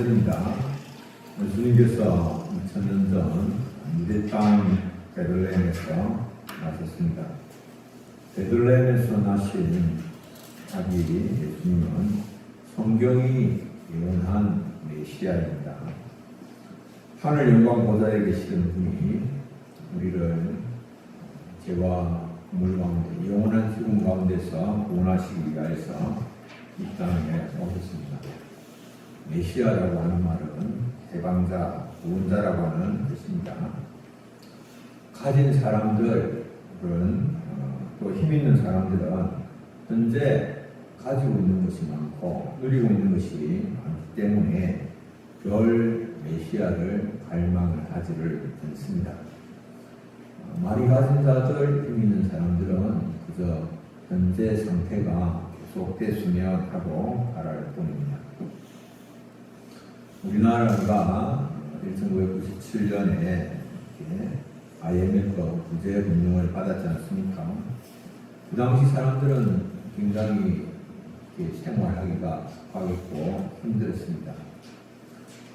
오늘입니다. 주님께서 2000년 전 유대 땅 베들레헴에서 나셨습니다. 베들레헴에서 나신 아기 예수님은 성경이 예언한 메시아입니다. 하늘 영광 보좌에 계시는 분이 우리를 죄와 물 가운데 영원한 죽음 가운데서 구원하시기 위하여서 이 땅에 오셨습니다. 메시아라고 하는 말은 해방자, 구원자라고 하는 뜻입니다. 가진 사람들은 또 힘 있는 사람들은 현재 가지고 있는 것이 많고 누리고 있는 것이 많기 때문에 별 메시아를 갈망을 하지를 않습니다. 많이 가진 자들, 힘 있는 사람들은 그저 현재 상태가 계속됐으면 하고 바랄 뿐입니다. 우리나라가 1997년에 IMF 구제금융을 받았지 않습니까? 그 당시 사람들은 굉장히 생활하기가 습하겠고 힘들었습니다.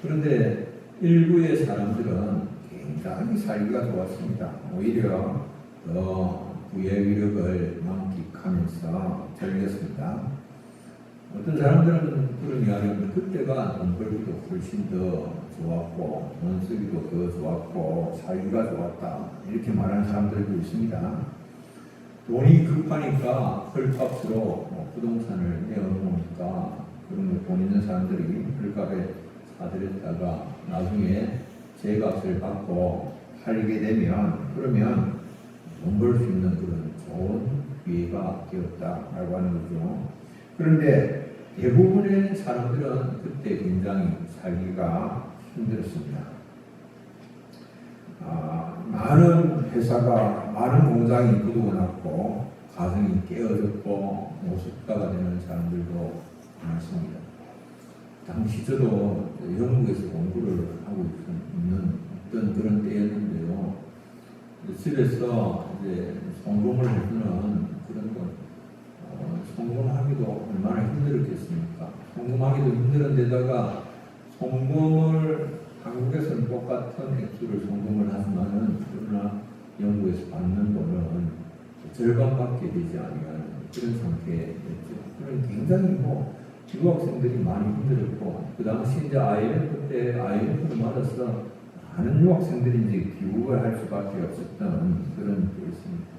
그런데 일부의 사람들은 굉장히 살기가 좋았습니다. 오히려 더 부의 위력을 만끽하면서 즐겼습니다. 어떤 사람들은 그런 이야기를 그때가 돈 벌기도 훨씬 더 좋았고 돈 쓰기도 더 좋았고 살기가 좋았다 이렇게 말하는 사람들도 있습니다. 돈이 급하니까 헐값으로 부동산을 내어놓으니까 그런 거 돈 있는 사람들이 헐값에 사들였다가 나중에 제값을 받고 팔게 되면 그러면 돈 벌 수 있는 그런 좋은 기회가 되었다라고 하는 거죠. 그런데 대부분의 사람들은 그때 굉장히 살기가 힘들었습니다. 많은 회사가, 많은 공장이 부도났고 가정이 깨어졌고 노숙자가 되는 사람들도 많습니다. 당시 저도 영국에서 공부를 하고 있는 어떤 그런 때였는데요. 집에서 이제 성공을 해주는 그런 것, 성공하기도 얼마나 힘들었겠습니까? 성공하기도 힘든 데다가 성공을 한국에서는 똑같은 액수를 성공을 하지만은 그러나 영국에서 받는 돈은 절반밖에 되지 않는 그런 상태였죠. 그런 굉장히 유학생들이 많이 힘들었고 그 당시 이제 IMF 때 IMF를 맞아서 많은 유학생들이 이제 귀국을 할 수밖에 없었던 그런 때였습니다.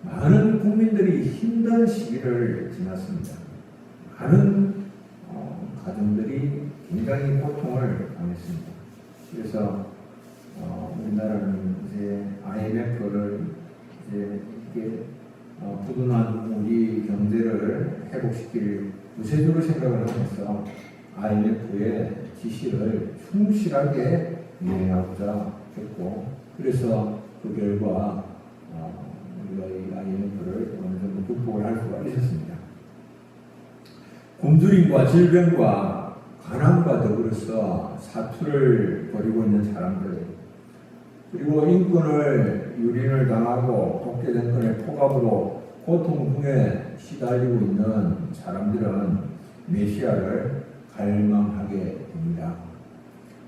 많은 국민들이 힘든 시기를 지났습니다. 많은 가정들이 굉장히 고통을 당했습니다. 그래서 우리나라는 이제 IMF를 이제 이게 부도난 우리 경제를 회복시킬 구세주로 생각을 하면서 IMF의 지시를 충실하게 이행하고자 했고 그래서 그 결과 우리가 이 IMF를 어느 정도 극복을 할 수가 있었습니다. 굶주림과 질병과 가난과 더불어서 사투를 벌이고 있는 사람들 그리고 인권을 유린을 당하고 독재 정권의 포갑으로 고통 중에 시달리고 있는 사람들은 메시아를 갈망하게 됩니다.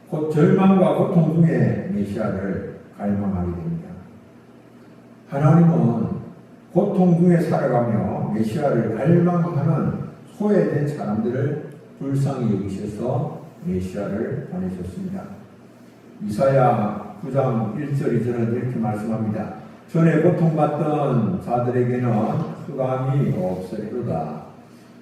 곧 절망과 고통 중에 메시아를 갈망하게 됩니다. 하나님은 고통 중에 살아가며 메시아를 갈망하는 소외된 사람들을 불쌍히 여기셔서 메시아를 보내셨습니다. 이사야 9장 1절 2절은 이렇게 말씀합니다. 전에 고통받던 자들에게는 흑암이 없으리로다.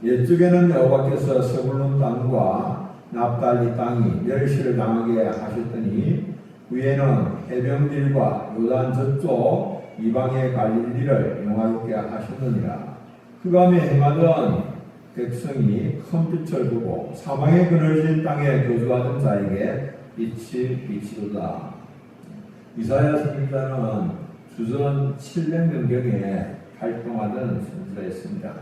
옛적에는 여호와께서 서불론 땅과 납달리 땅이 멸시를 당하게 하셨더니 후에는 해변길과 요단 저쪽 이방의 갈릴리를 영화롭게 하셨느니라. 흑암에 행하던 백성이 큰 빛을 보고 사망의 그늘진 땅에 거주하던 자에게 빛이 비치도다. 이사야 선지자는 주전 700년경에 활동하던 선지자였습니다.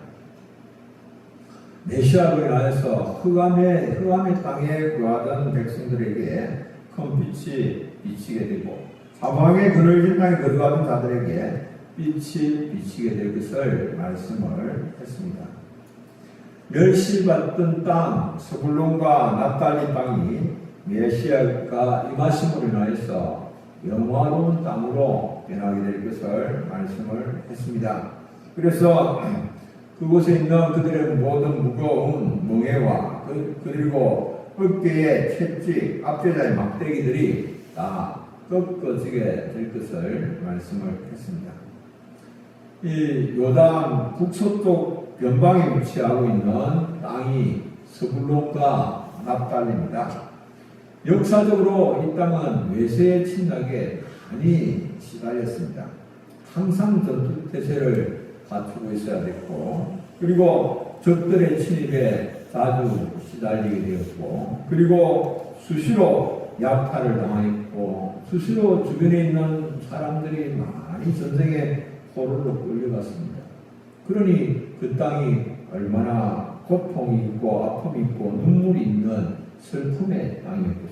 메시아로 인하여서 흑암의 땅에 거하던 백성들에게 큰 빛이 비치게 되고 사망의 그늘진 땅에 거주하던 자들에게 빛이 비치게 될 것을 말씀을 했습니다. 멸시받던 땅 스불론과 납달리 땅이 메시아가 임하심으로 인하여서 영화로운 땅으로 변하게 될 것을 말씀을 했습니다. 그래서 그곳에 있는 그들의 모든 무거운 멍에와 그리고 어깨의 채찍, 앞제자의 막대기들이 다 꺾어지게 될 것을 말씀을 했습니다. 이 요단 북서쪽 변방에 위치하고 있는 땅이 스불론과 납달리입니다. 역사적으로 이 땅은 외세의 침략에 많이 시달렸습니다. 항상 전투태세를 갖추고 있어야 됐고, 그리고 적들의 침입에 자주 시달리게 되었고, 그리고 수시로 약탈을 당했고, 수시로 주변에 있는 사람들이 많이 전쟁에 포로로 끌려갔습니다. 그러니 그 땅이 얼마나 고통이 있고 아픔이 있고 눈물이 있는 슬픔의 땅이었습니다.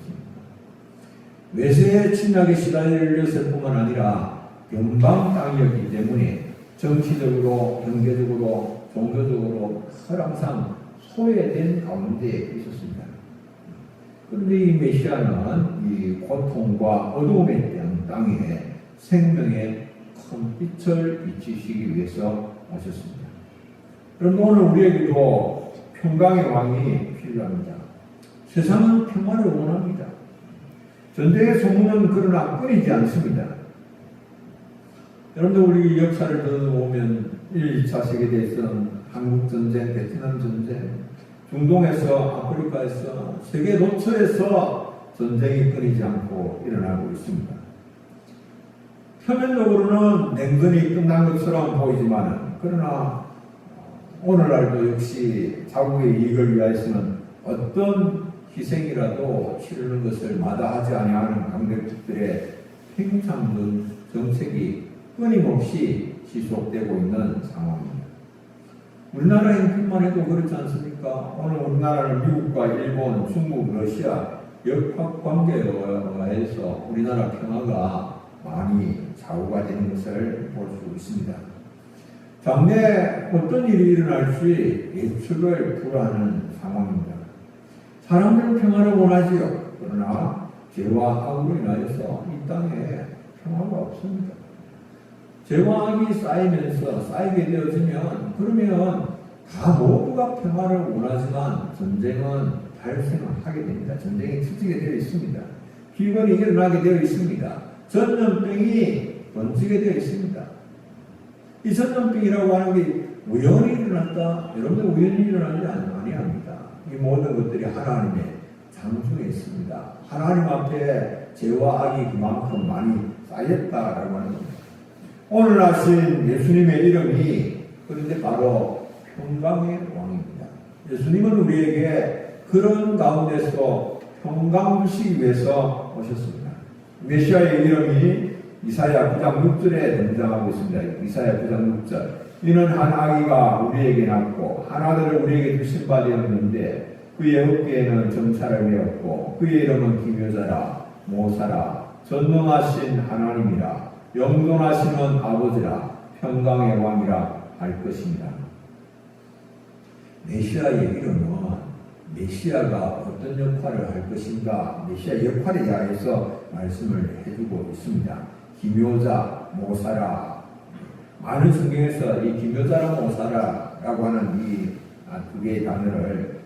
외세의 침략에 시달렸을 뿐만 아니라 변방 땅이었기 때문에 정치적으로, 경제적으로, 종교적으로 항상 소외된 가운데 있었습니다. 그런데 이 메시아는 이 고통과 어두움의 땅에 생명의 큰 빛을 비치시기 위해서 오셨습니다. 그런데 오늘 우리에게도 평강의 왕이 필요합니다. 세상은 평화를 원합니다. 전쟁의 소문은 그러나 끊이지 않습니다. 여러분들 우리 역사를 보면 1, 2차 세계대전, 한국전쟁, 베트남전쟁, 중동에서 아프리카에서 세계 노처에서 전쟁이 끊이지 않고 일어나고 있습니다. 표면적으로는 냉전이 끝난 것처럼 보이지만 그러나 오늘날도 역시 자국의 이익을 위하여서는 어떤 희생이라도 치르는 것을 마다하지 아니하는 강대국들의 팽창된 정책이 끊임없이 지속되고 있는 상황입니다. 우리나라 형편만 해도 그렇지 않습니까? 오늘 우리나라는 미국과 일본, 중국, 러시아 역학관계에서 우리나라 평화가 많이 좌우가 되는 것을 볼 수 있습니다. 장래에 어떤 일이 일어날지 예측을 불허하는 상황입니다. 사람들은 평화를 원하지요. 그러나 죄와 악으로 인하여서 이 땅에 평화가 없습니다. 죄와 악이 쌓이게 되어지면 그러면 다 모두가 평화를 원하지만 전쟁은 발생하게 됩니다. 전쟁이 터지게 되어 있습니다. 기근이 일어나게 되어 있습니다. 전염병이 번지게 되어 있습니다. 이 전염병이라고 하는 게 우연히 일어났다. 여러분들 우연히 일어나지 아니합니다. 이 모든 것들이 하나님의 장중에 있습니다. 하나님 앞에 죄와 악이 그만큼 많이 쌓였다라고 하는 겁니다. 오늘 하신 예수님의 이름이 그런데 바로 평강의 왕입니다. 예수님은 우리에게 그런 가운데서 평강 주시기 위해서 오셨습니다. 메시아의 이름이 이사야 9장 6절에 등장하고 있습니다. 이사야 9장 6절. 이는 한 아기가 우리에게 낳고 한 아들을 우리에게 주신 바 되었는데 그의 어깨에는 정찰을 메었고 그의 이름은 기묘자라 모사라 전능하신 하나님이라 영존하시는 아버지라 평강의 왕이라 할 것입니다. 메시아의 이름은 메시아가 어떤 역할을 할 것인가 메시아 역할에 대해서 말씀을 해주고 있습니다. 기묘자, 모사라. 많은 성경에서 이 기묘자라 모사라라고 하는 이 두 개의 단어를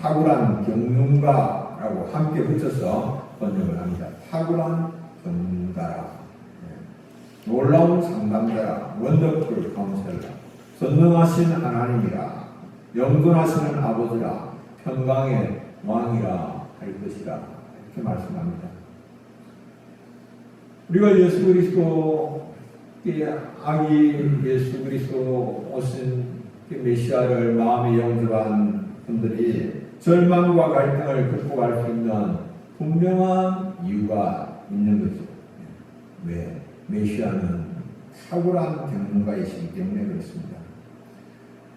탁월한 경륜가라고 함께 붙여서 번역을 합니다. 탁월한 경륜가라, 놀라운 상담자라, 원더풀 카운셀러, 전능하신 하나님이라, 영존하시는 아버지라, 평강의 왕이라 할 것이라 이렇게 말씀합니다. 우리가 예수 그리스도의 아기 예수 그리스도 오신 메시아를 마음에 영접한 분들이 절망과 갈등을 극복할 수 있는 분명한 이유가 있는 거죠. 왜? 메시아는 탁월한 경륜가이시기 때문에 그렇습니다.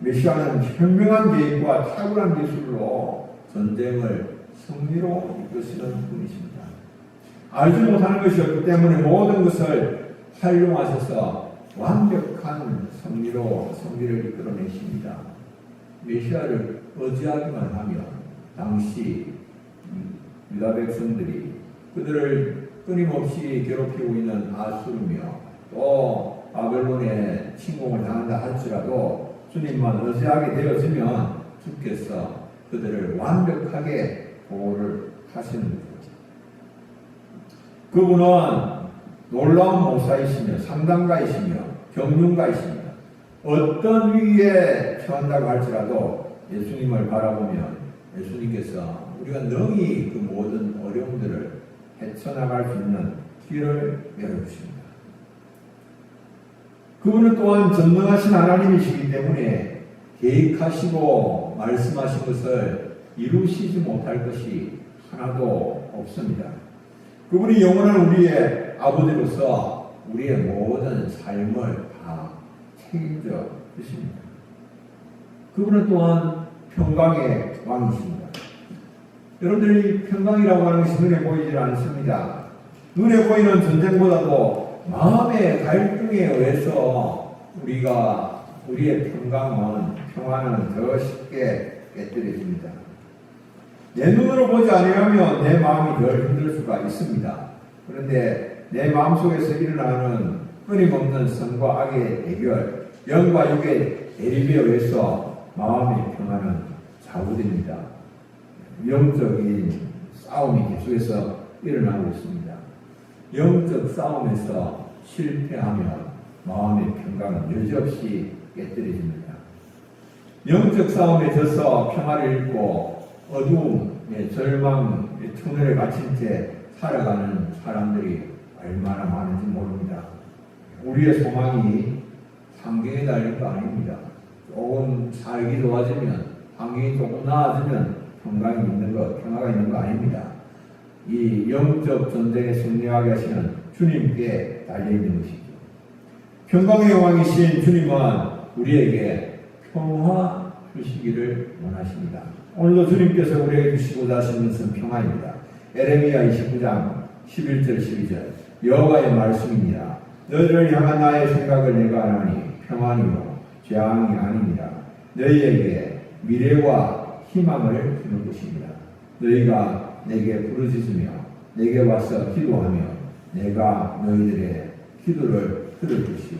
메시아는 현명한 계획과 탁월한 기술로 전쟁을 승리로 이끄시는 분이십니다. 알지 못하는 것이 없기 때문에 모든 것을 활용하셔서 완벽한 승리를 이끌어내십니다. 메시아를 의지하기만 하면 당시 유다 백성들이 그들을 끊임없이 괴롭히고 있는 아수르며 또 바벨론에 침공을 당한다 할지라도 주님만 의지하게 되어지면 주께서 그들을 완벽하게 보호를 하시는 거죠. 그분은 놀라운 모사이시며 상담가이시며 경륜가이시며 어떤 위기에 처한다고 할지라도 예수님을 바라보면 예수님께서 우리가 능히 그 모든 어려움들을 헤쳐나갈 수 있는 길을 열어주십니다. 그분은 또한 전능하신 하나님이시기 때문에 계획하시고 말씀하신 것을 이루시지 못할 것이 하나도 없습니다. 그분이 영원한 우리의 아버지로서 우리의 모든 삶을 다 책임져 주십니다. 그분은 또한 평강의 왕이십니다. 여러분들이 평강이라고 하는 것이 눈에 보이질 않습니다. 눈에 보이는 전쟁보다도 마음의 갈등에 의해서 우리의 평화는 더 쉽게 깨뜨려집니다. 내 눈으로 보지 아니하면 내 마음이 덜 힘들 수가 있습니다. 그런데 내 마음속에서 일어나는 끊임없는 선과 악의 대결, 영과 육의 대립에 의해서 마음의 평화는 좌우됩니다. 영적인 싸움이 계속해서 일어나고 있습니다. 영적 싸움에서 실패하면 마음의 평강은 여지없이 깨뜨려집니다. 영적 싸움에 져서 평화를 잃고 어두움의 절망의 터널에 갇힌 채 살아가는 사람들이 얼마나 많은지 모릅니다. 우리의 소망이 환경에 달린 거 아닙니다. 조금 살기 좋아지면, 환경이 조금 나아지면 평화가 있는 거 아닙니다. 이 영적 전쟁에 승리하게 하시는 주님께 달려있는 것이죠. 평강의 왕이신 주님은 우리에게 평화 주시기를 원하십니다. 오늘도 주님께서 우리에게 주시고자 하시는 것은 평화입니다. 에레미야 29장 11절 12절 여호와의 말씀이니라. 너희를 향한 나의 생각을 내가 아나니 평안이요 재앙이 아니니라. 너희에게 미래와 희망을 주는 것입니다. 너희가 내게 부르짖으며 내게 와서 기도하며 내가 너희들의 기도를 들을 것이요.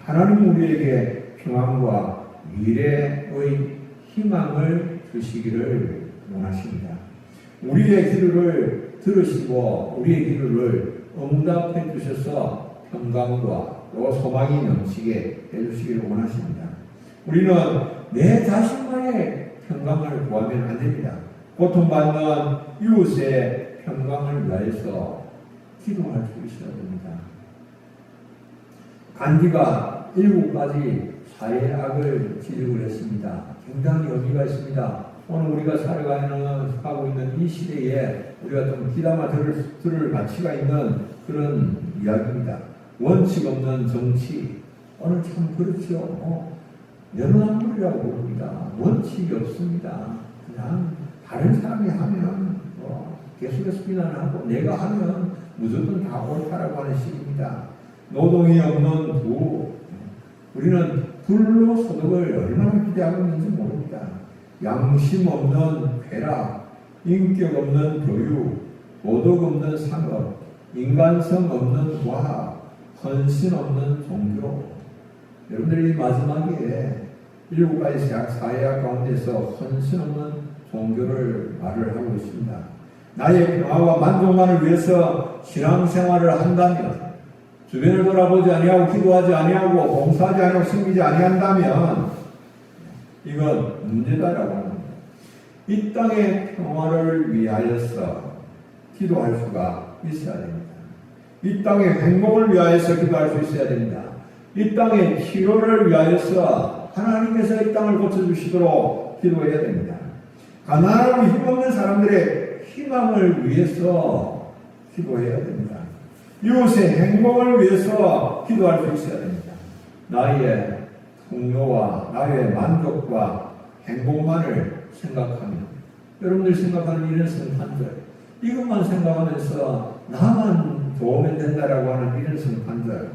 하나님은 우리에게 평안과 미래의 희망을 주시기를 원하십니다. 우리의 기도를 들으시고 우리의 기도를 응답해 주셔서 평강과 또 소망이 넘치게 해주시기를 원하십니다. 우리는 내 자신만의 평강을 구하면 안 됩니다. 고통받는 이웃의 평강을 위하여서 기도할 수 있어야 됩니다. 간디가 7가지 사회악을 지적을 했습니다. 굉장히 의미가 있습니다. 오늘 우리가 살아가고 있는 이 시대에 우리가 좀 귀담아 들을 가치가 있는 그런 이야기입니다. 원칙 없는 정치. 오늘 참 그렇죠. 연합물이라고 부릅니다. 원칙이 없습니다. 그냥 다른 사람이 하면 계속해서 비난하고 내가 하면 무조건 다 옳다라고 하는 식입니다. 노동이 없는 부. 우리는 불로 소득을 얼마나 기대하고 있는지 모릅니다. 양심 없는 쾌락, 인격 없는 교육, 도덕 없는 상업, 인간성 없는 과학, 헌신 없는 종교. 여러분들이 마지막에 7가지 사회학 가운데서 헌신 없는 종교를 말을 하고 있습니다. 나의 평화와 만족만을 위해서 신앙생활을 한다면, 주변을 돌아보지 아니하고 기도하지 아니하고 봉사하지 아니하고 섬기지 아니한다면 이건 문제다라고 합니다. 이 땅의 평화를 위하여서 기도할 수가 있어야 됩니다. 이 땅의 행복을 위하여서 기도할 수 있어야 됩니다. 이 땅의 치료를 위하여서 하나님께서 이 땅을 고쳐주시도록 기도해야 됩니다. 가난하고 힘없는 사람들의 희망을 위해서 기도해야 됩니다. 이웃의 행복을 위해서 기도할 수 있어야 됩니다. 나의 풍요와 나의 만족과 행복만을 생각하며 여러분들 생각하는 이런 성탄절 이것만 생각하면서 나만 도우면 된다라고 하는 이런 성탄절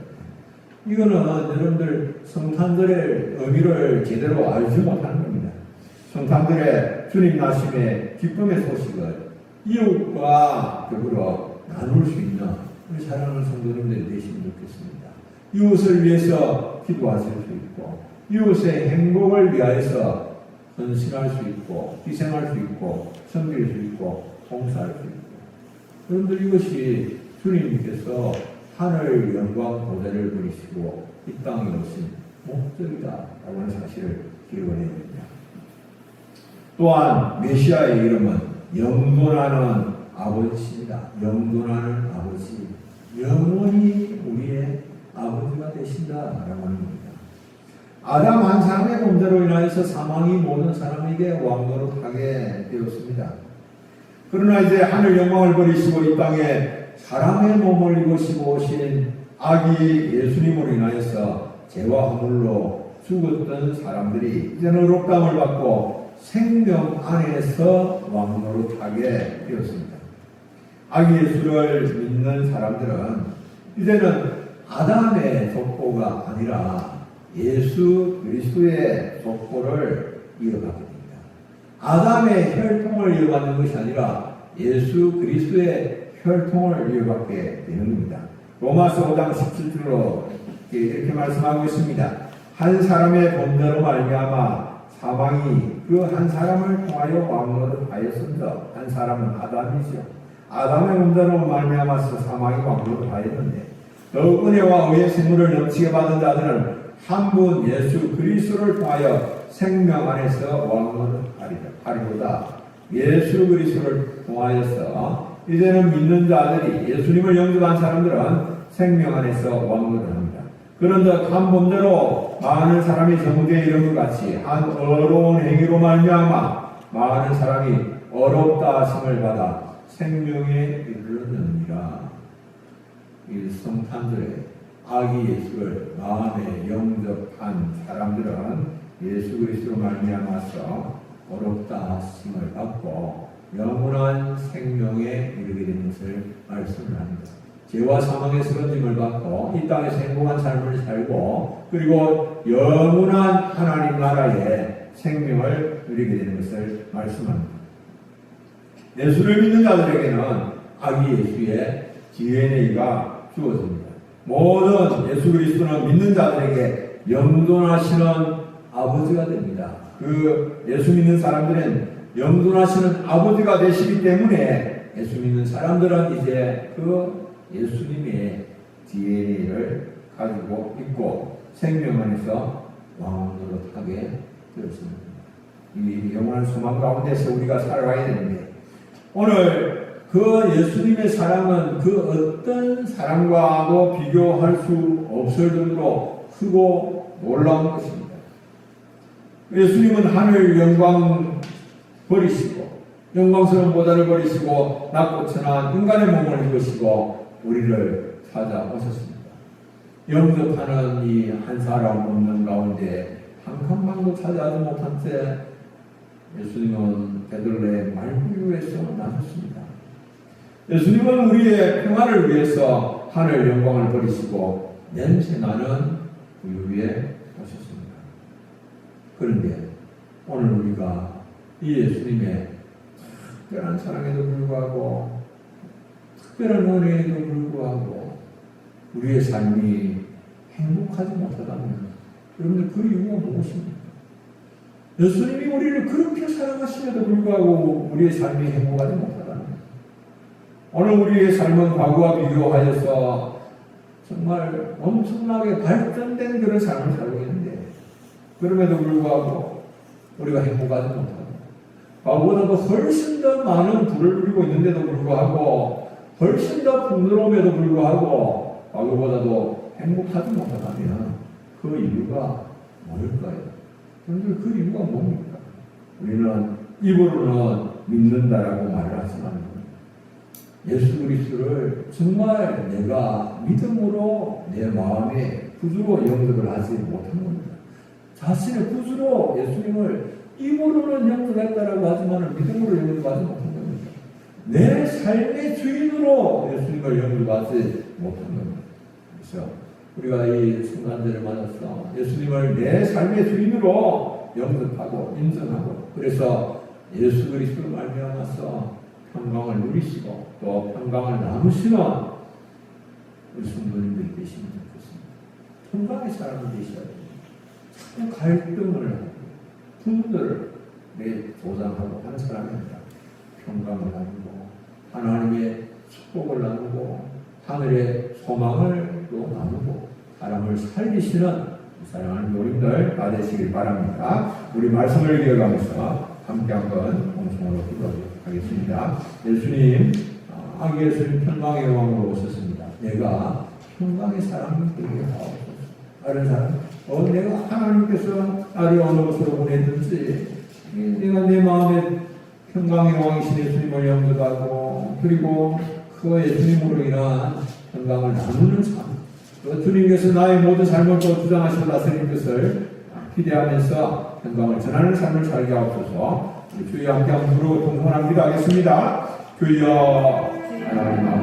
이거는 여러분들 성탄절의 의미를 제대로 알지 못하는 겁니다. 성탄절에 주님 나심의 기쁨의 소식을 이웃과 더불어 나눌 수 있는 우리 사랑하는 성도님들이 되시면 좋겠습니다. 이웃을 위해서 기도하실 수 있고 이웃의 행복을 위하여서 헌신할 수 있고 희생할 수 있고 섬길 수 있고 봉사할 수 있고, 여러분들 이것이 주님께서 하늘 영광 보좌를 부리시고 이 땅에 오신 목적이다라고 하는 사실을 기억을 해야 됩니다. 또한 메시아의 이름은 영존하는 아버지입니다. 영존하는 아버지, 영원히 우리의 아버지가 되신다라고 하는 겁니다. 아담 한 사람의 범죄로 인하여서 사망이 모든 사람에게 왕노릇하게 되었습니다. 그러나 이제 하늘 영광을 버리시고 이 땅에 사람의 몸을 입으시고 오신 아기 예수님으로 인하여서 죄와 허물로 죽었던 사람들이 이제는 의롭다함을 받고 생명 안에서 왕노릇하게 되었습니다. 아기 예수를 믿는 사람들은 이제는 아담의 족보가 아니라 예수 그리스도의 족보를 이어가게 됩니다. 아담의 혈통을 이어받는 것이 아니라 예수 그리스도의 혈통을 이어받게 되는 겁니다. 로마서 5장 17절로 이렇게 말씀하고 있습니다. 한 사람의 범죄로 말미암아 사망이 그 한 사람을 통하여 왕노릇하였음서 한 사람은 아담이죠. 아담의 범죄로 말미암아서 사망이 왕노릇하였는데 더욱 은혜와 의의 선물을 넘치게 받은 자들은 한 분 예수 그리스도를 통하여 생명 안에서 왕노릇하리로다. 예수 그리스도를 통하여서 이제는 믿는 자들이 예수님을 영접한 사람들은 생명 안에서 왕노릇합니다. 그런데 한 범죄로 많은 사람이 정죄에 이른 것 같이 한 어려운 행위로 말미암아 많은 사람이 어렵다 하심을 받아 생명에 이르렀느니라. 이 성탄절에 아기 예수를 마음에 영접한 사람들은 예수 그리스도로 말미암아서 어렵다 하심을 받고 영원한 생명에 이르게 되는 것을 말씀을 합니다. 죄와 사망에서 건짐을 받고 이 땅에서 행복한 삶을 살고 그리고 영원한 하나님 나라의 생명을 누리게 되는 것을 말씀합니다. 예수를 믿는 자들에게는 아기 예수의 DNA가 주어집니다. 모든 예수 그리스도는 믿는 자들에게 영존하시는 아버지가 됩니다. 그 예수 믿는 사람들은 영존하시는 아버지가 되시기 때문에 예수 믿는 사람들은 이제 그 예수님의 DNA를 가지고 있고 생명 안에서 왕노릇하게 되었습니다. 이 영원한 소망 가운데서 우리가 살아가야 되는데 오늘 그 예수님의 사랑은 그 어떤 사랑과도 비교할 수 없을 정도로 크고 놀라운 것입니다. 예수님은 하늘 영광 버리시고 영광스러운 보좌를 버리시고 낮고 천한 인간의 몸을 입으시고 우리를 찾아오셨습니다. 영접하는 이 한 사람 없는 가운데 한 칸만도 찾아오지 못한 때 예수님은 베들레헴 말구유에서 나셨습니다. 예수님은 우리의 평화를 위해서 하늘 영광을 버리시고 냄새나는 우유 위에 오셨습니다. 그런데 오늘 우리가 이 예수님의 특별한 사랑에도 불구하고 특별한 은혜에도 불구하고 우리의 삶이 행복하지 못하다면 여러분들 그 이유가 무엇입니까? 예수님이 우리를 그렇게 사랑하심에도 불구하고 우리의 삶이 행복하지 못하다면 오늘 우리의 삶은 과거와 비교하여서 정말 엄청나게 발전된 그런 삶을 살고 있는데 그럼에도 불구하고 우리가 행복하지 못하고 과거보다도 훨씬 더 많은 부를 누리고 있는데도 불구하고 훨씬 더 풍요로움에도 불구하고 과거보다도 행복하지 못하다면 그 이유가 뭘까요? 여러분들 그 이유가 뭡니까? 우리는 입으로는 믿는다라고 말을 하지만 예수 그리스도를 정말 내가 믿음으로 내 마음에 구주로 영접을 하지 못한 겁니다. 자신의 구주로 예수님을 입으로는 영접했다라고 하지만 믿음으로 영접하지 못한 겁니다. 내 삶의 주인으로 예수님을 영접하지 못한 겁니다. 그래서 우리가 이 순간들을 맞아서 예수님을 내 삶의 주인으로 영접하고 인정하고 그래서 예수 그리스도 말미암아서 평강을 누리시고 또 평강을 나누시는 우리 성도님들이 되시면 좋겠습니다. 평강의 사람이 되셔야 됩니다. 참 갈등을 하고 분들을 조장하고 하는 사람이 아니라 평강을 나누고 하나님의 축복을 나누고 하늘의 소망을 또 나누고 사람을 살리시는 사랑하는 교우님들 다 되시길 바랍니다. 우리 말씀을 기억하면서 함께 한번 공성으로 기도하겠습니다. 예수님, 아기 예수님 평강의 왕으로 오셨습니다. 내가 평강의 사람이 되게 하옵소서. 다른 사람, 내가 하나님께서 나를 어느 곳으로 보내든지 내가 내 마음에 평강의 왕이신 예수님을 영접하고 그리고 그 예수님으로 인한 평강을 나누는 삶, 또 주님께서 나의 모든 삶을 또 주장하시고 다스리는 것을 기대하면서 평강을 전하는 삶을 살게 하옵소서. 주여 함께 한번 부르고 동성합니다 하겠습니다. 주여 하나님